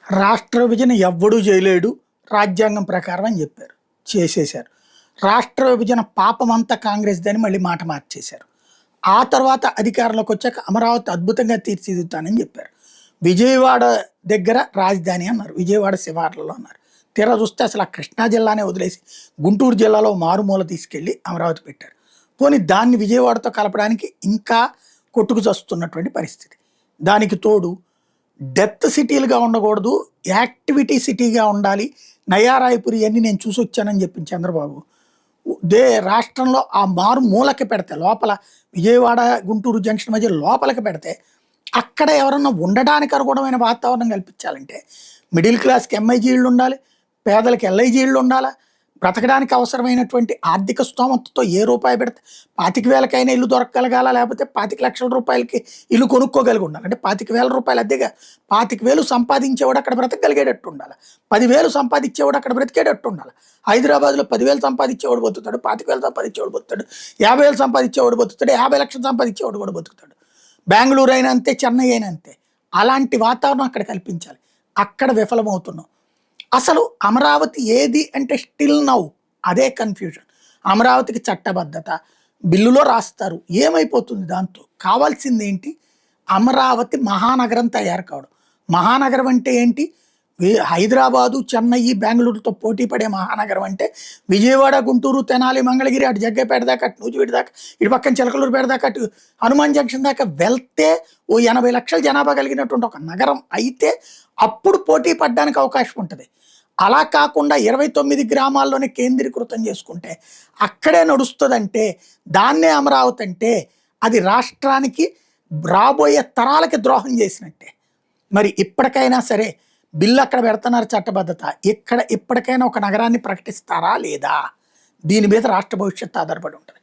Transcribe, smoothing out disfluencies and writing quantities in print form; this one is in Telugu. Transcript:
రాష్ట్ర విభజన ఎవ్వడూ చేయలేడు రాజ్యాంగం ప్రకారం అని చెప్పారు. చేసేశారు. రాష్ట్ర విభజన పాపమంతా కాంగ్రెస్‌దని మళ్ళీ మాట మార్చేశారు. ఆ తర్వాత అధికారంలోకి వచ్చాక అమరావతి అద్భుతంగా తీర్చిదిద్దుతానని చెప్పారు. విజయవాడ దగ్గర రాజధాని అన్నారు. విజయవాడ శివార్లలో అన్నారు. తీరా చూస్తే అసలు ఆ కృష్ణా జిల్లానే వదిలేసి గుంటూరు జిల్లాలో మారుమూల తీసుకెళ్ళి అమరావతి పెట్టారు. పోనీ దాన్ని విజయవాడతో కలపడానికి ఇంకా కొట్టుకు చస్తున్నటువంటి పరిస్థితి. దానికి తోడు డెత్ సిటీలుగా ఉండకూడదు, యాక్టివిటీ సిటీగా ఉండాలి. నయారాయపురి అన్ని నేను చూసి వచ్చానని చెప్పింది చంద్రబాబు. రాష్ట్రంలో ఆ మారు మూలకి పెడితే లోపల విజయవాడ గుంటూరు జంక్షన్ మధ్య లోపలికి పెడితే అక్కడ ఎవరన్నా ఉండడానికి అనుగుణమైన వాతావరణం కల్పించాలంటే మిడిల్ క్లాస్కి ఎంఐజీ ఇళ్ళు ఉండాలి, పేదలకు ఎల్ఐజీ ఇళ్ళు ఉండాలా, బ్రతకడానికి అవసరమైనటువంటి ఆర్థిక స్తోమతతో ఏ రూపాయి పెడితే 25,000కైనా ఇల్లు దొరకగలగాల, లేకపోతే 25,00,000 రూపాయలకి ఇల్లు కొనుక్కోగలిగి ఉండాలి. అంటే 25,000 రూపాయలు అద్దెగా 25,000 సంపాదించేవాడు అక్కడ బ్రతకగలిగేటట్టు ఉండాలి. 10,000 సంపాదించేవాడు అక్కడ బ్రతికేటట్టు ఉండాలి. హైదరాబాద్లో 10,000 సంపాదించేవాడు బతుకుతాడు, 25,000 సంపాదించేవాడు బతుకుతాడు, 50,000 సంపాదించేవాడు బతుకుతాడు, 50,00,000 సంపాదించేవాడు కూడా బతుకుతాడు. బెంగళూరు అయినా అంతే, చెన్నై అయినా అంతే. అలాంటి వాతావరణం అక్కడ కల్పించాలి. అక్కడ విఫలమవుతున్నాం. అసలు అమరావతి ఏది అంటే స్టిల్ నౌ అదే కన్ఫ్యూజన్. అమరావతికి చట్టబద్ధత బిల్లులో రాస్తారు, ఏమైపోతుంది దాంతో? కావాల్సింది ఏంటి? అమరావతి మహానగరం తయారు కావడం. మహానగరం అంటే ఏంటి? హైదరాబాదు, చెన్నై, బెంగళూరుతో పోటీ పడే మహానగరం అంటే విజయవాడ, గుంటూరు, తెనాలి, మంగళగిరి, అటు జగ్గైపేట దాకా, అటు నూజివీడు దాకా, ఇటు పక్కన చిలకలూరుపేట దాకా, అటు హనుమాన్ జంక్షన్ దాకా వెళ్తే ఓ 80 లక్షల జనాభా కలిగినటువంటి ఒక నగరం అయితే అప్పుడు పోటీ పడడానికి అవకాశం ఉంటుంది. అలా కాకుండా 29 గ్రామాల్లోనే కేంద్రీకృతం చేసుకుంటే అక్కడే నడుస్తుందంటే దాన్నే అమరావతి అంటే అది రాష్ట్రానికి రాబోయే తరాలకి ద్రోహం చేసినట్టే. మరి ఇప్పటికైనా సరే బిల్లు అక్కడ పెడుతున్నారు చట్టబద్ధత, ఇక్కడ ఇప్పటికైనా ఒక నగరాన్ని ప్రకటిస్తారా లేదా? దీని మీద రాష్ట్ర భవిష్యత్తు ఆధారపడి ఉంటుంది.